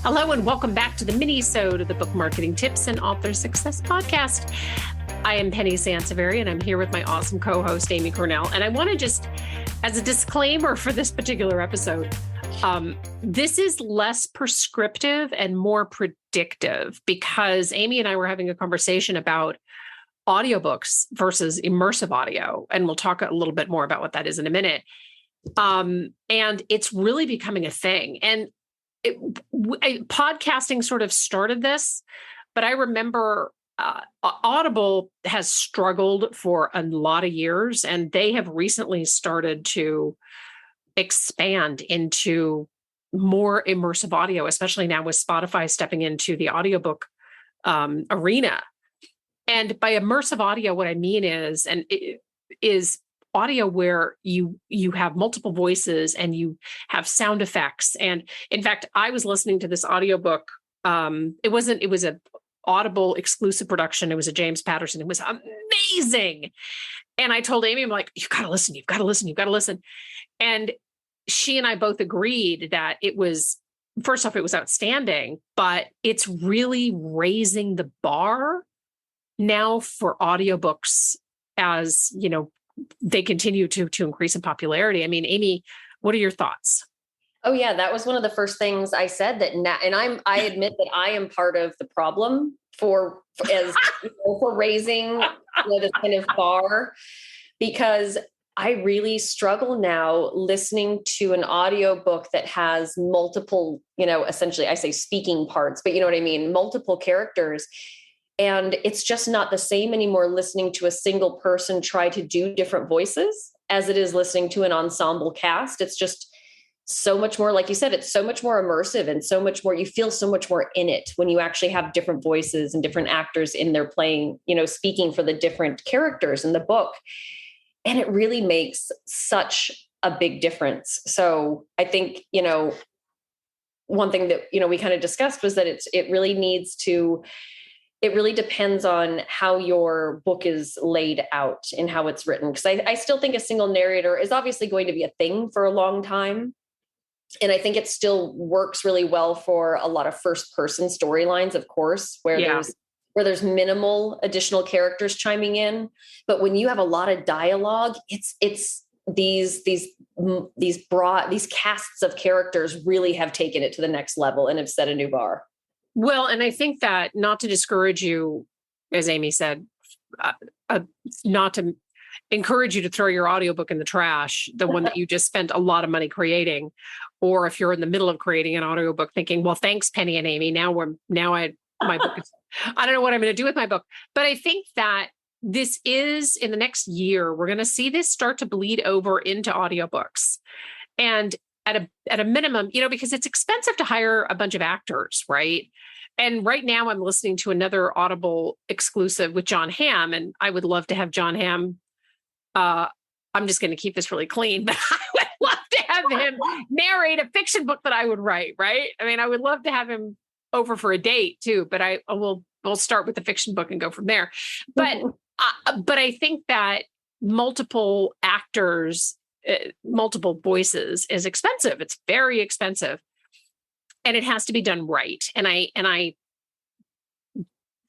Hello and welcome back to the Minisode of the Book Marketing Tips and Author Success Podcast. I am Penny Sansevieri and I'm here with my awesome co-host, Amy Cornell. And I want to just, as a disclaimer for this particular episode, this is less prescriptive and more predictive because Amy and I were having a conversation about audiobooks versus immersive audio. And we'll talk a little bit more about what that is in a minute. And it's really becoming a thing. And podcasting sort of started this, but I remember Audible has struggled for a lot of years, and they have recently started to expand into more immersive audio, especially now with Spotify stepping into the audiobook arena. And by immersive audio, what I mean is audio where you have multiple voices and you have sound effects. And in fact, I was listening to this audiobook. It was an Audible exclusive production. It was a James Patterson. It was amazing. And I told Amy, I'm like, you've got to listen. And she and I both agreed that it was, first off, it was outstanding, but it's really raising the bar now for audiobooks as, you know, they continue to increase in popularity. I mean, Amy, what are your thoughts? Oh yeah, that was one of the first things I said and I admit that I am part of the problem for raising this kind of bar, because I really struggle now listening to an audiobook that has multiple, essentially I say speaking parts, but you know what I mean? Multiple characters. And it's just not the same anymore listening to a single person try to do different voices as it is listening to an ensemble cast. It's just so much more, like you said, it's so much more immersive and so much more, you feel so much more in it when you actually have different voices and different actors in there playing, speaking for the different characters in the book. And it really makes such a big difference. So I think, one thing that, we kind of discussed was that it really depends on how your book is laid out and how it's written. Because I still think a single narrator is obviously going to be a thing for a long time. And I think it still works really well for a lot of first person storylines, of course, where there's minimal additional characters chiming in. But when you have a lot of dialogue, it's these casts of characters really have taken it to the next level and have set a new bar. Well, and I think that, not to discourage you, as Amy said, not to encourage you to throw your audiobook in the trash, the one that you just spent a lot of money creating, or if you're in the middle of creating an audiobook thinking, well, thanks, Penny and Amy. My book is, I don't know what I'm going to do with my book. But I think that this is, in the next year, we're going to see this start to bleed over into audiobooks. And at a minimum, because it's expensive to hire a bunch of actors, right? And right now I'm listening to another Audible exclusive with John Hamm, and I would love to have John Hamm. I'm just going to keep this really clean, but I would love to have him narrate a fiction book that I would write, right? I mean, I would love to have him over for a date too, but we'll start with the fiction book and go from there. But I think that multiple actors, multiple voices is expensive. It's very expensive, and it has to be done right. And I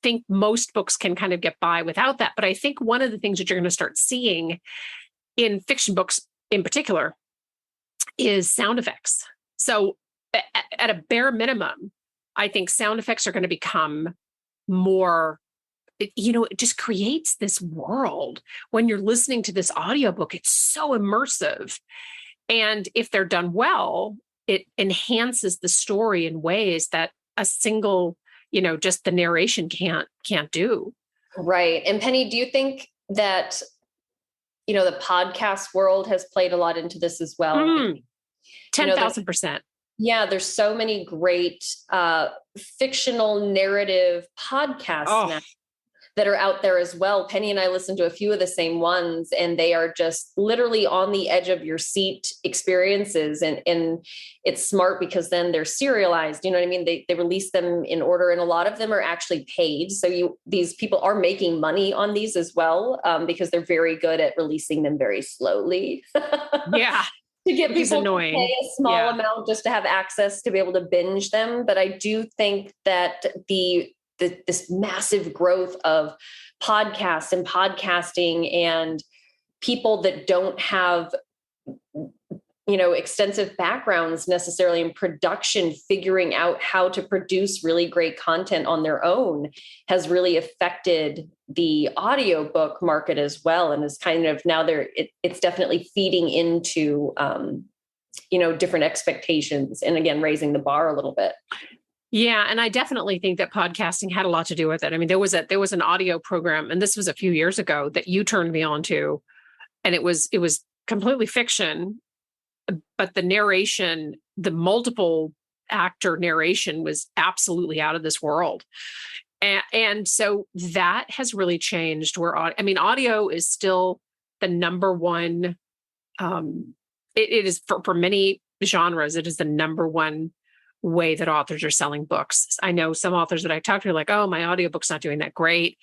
think most books can kind of get by without that. But I think one of the things that you're going to start seeing in fiction books in particular is sound effects. So at a bare minimum, I think sound effects are going to become more, it just creates this world. When you're listening to this audiobook, it's so immersive. And if they're done well, it enhances the story in ways that a single, just the narration can't do. Right. And Penny, do you think that, the podcast world has played a lot into this as well? 10,000%. Yeah, there's so many great fictional narrative podcasts now that are out there as well. Penny and I listened to a few of the same ones, and they are just literally on the edge of your seat experiences. And it's smart because then they're serialized. You know what I mean? They release them in order, and a lot of them are actually paid. So these people are making money on these as well, because they're very good at releasing them very slowly. Yeah. to get which is people to annoying. pay a small amount just to have access to be able to binge them. But I do think that this massive growth of podcasts and podcasting and people that don't have extensive backgrounds necessarily in production, figuring out how to produce really great content on their own has really affected the audiobook market as well. And is kind of now it's definitely feeding into, different expectations, and again, raising the bar a little bit. Yeah. And I definitely think that podcasting had a lot to do with it. I mean, there was an audio program, and this was a few years ago, that you turned me on to, and it was completely fiction, but the narration, the multiple actor narration, was absolutely out of this world. And so that has really changed audio is still the number one. It is for many genres, it is the number one way that authors are selling books. I know some authors that I talk to are like, oh, my audiobook's not doing that great.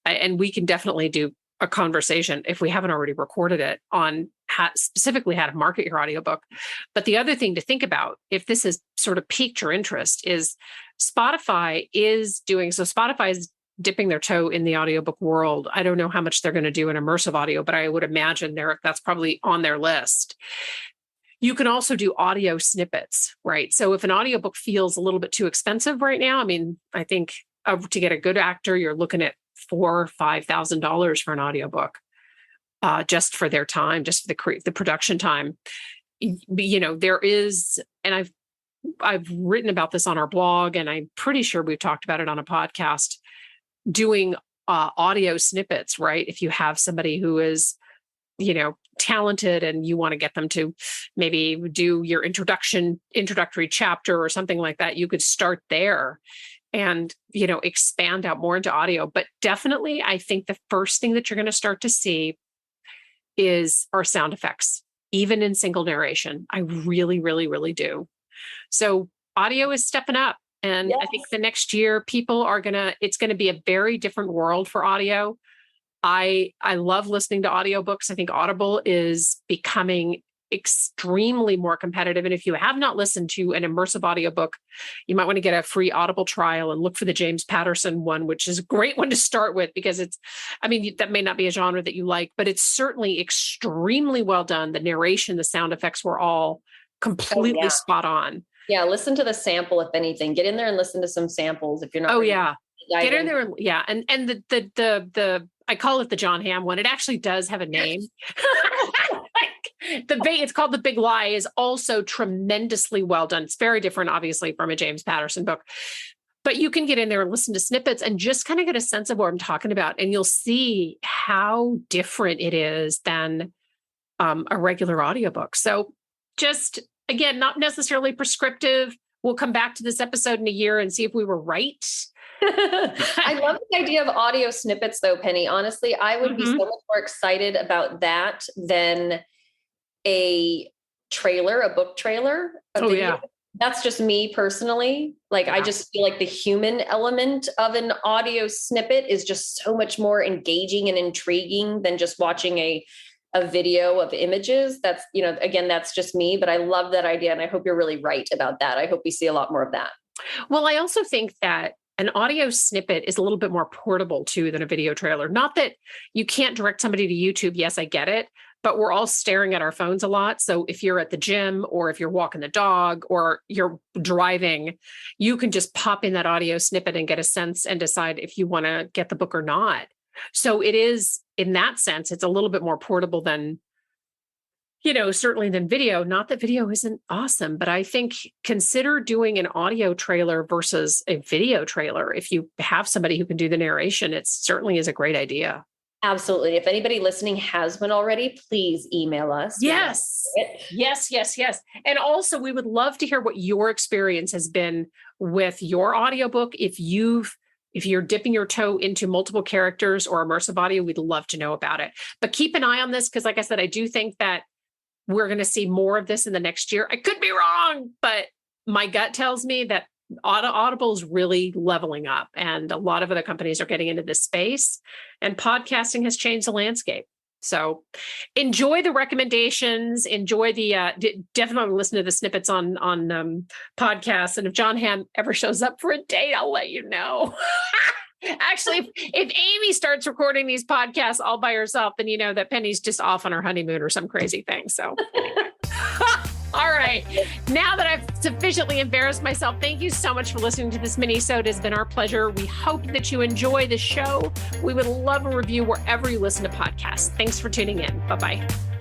And we can definitely do a conversation, if we haven't already recorded it, on specifically how to market your audiobook. But the other thing to think about, if this has sort of piqued your interest, is Spotify is dipping their toe in the audiobook world. I don't know how much they're going to do in immersive audio, but I would imagine that's probably on their list. You can also do audio snippets, right? So if an audiobook feels a little bit too expensive right now, I mean, I think to get a good actor, you're looking at $4,000 or $5,000 for an audiobook, just for their time, just for the production time. There is, and I've written about this on our blog, and I'm pretty sure we've talked about it on a podcast, doing audio snippets, right? If you have somebody who is, talented, and you want to get them to maybe do your introductory chapter or something like that, you could start there and, expand out more into audio. But definitely, I think the first thing that you're going to start to see are sound effects, even in single narration. I really, really, really do. So audio is stepping up. And yes. I think the next year, it's going to be a very different world for audio. I love listening to audiobooks. I think Audible is becoming extremely more competitive. And if you have not listened to an immersive audiobook, you might want to get a free Audible trial and look for the James Patterson one, which is a great one to start with, because that may not be a genre that you like, but it's certainly extremely well done. The narration, the sound effects were all completely spot on. Yeah. Listen to the sample, if anything. Get in there and listen to some samples if you're not. Oh, yeah. Get in there. Yeah. And the I call it the John Hamm one. It actually does have a name. It's called The Big Lie, is also tremendously well done. It's very different, obviously, from a James Patterson book, but you can get in there and listen to snippets and just kind of get a sense of what I'm talking about. And you'll see how different it is than a regular audiobook. So just, again, not necessarily prescriptive. We'll come back to this episode in a year and see if we were right. I love the idea of audio snippets, though, Penny. Honestly, I would be so much more excited about that than a book trailer. Yeah. That's just me personally. Like, I just feel like the human element of an audio snippet is just so much more engaging and intriguing than just watching a video of images. That's, again, that's just me, but I love that idea. And I hope you're really right about that. I hope we see a lot more of that. Well, I also think that an audio snippet is a little bit more portable too than a video trailer. Not that you can't direct somebody to YouTube. Yes, I get it. But we're all staring at our phones a lot. So if you're at the gym, or if you're walking the dog, or you're driving, you can just pop in that audio snippet and get a sense and decide if you want to get the book or not. So it is, in that sense, it's a little bit more portable than, certainly than video. Not that video isn't awesome, but I think consider doing an audio trailer versus a video trailer. If you have somebody who can do the narration, it certainly is a great idea. Absolutely. If anybody listening has one already, please email us. Yes. Yes. And also, we would love to hear what your experience has been with your audiobook. If you're dipping your toe into multiple characters or immersive audio, we'd love to know about it. But keep an eye on this, because like I said, I do think that we're going to see more of this in the next year. I could be wrong, but my gut tells me that Audible is really leveling up, and a lot of other companies are getting into this space, and podcasting has changed the landscape. So enjoy the recommendations, enjoy the, definitely listen to the snippets on podcasts. And if John Hamm ever shows up for a date, I'll let you know. Actually, if Amy starts recording these podcasts all by herself, then you know that Penny's just off on her honeymoon or some crazy thing. So all right. Now that I've sufficiently embarrassed myself, thank you so much for listening to this Minisode. It has been our pleasure. We hope that you enjoy the show. We would love a review wherever you listen to podcasts. Thanks for tuning in. Bye-bye.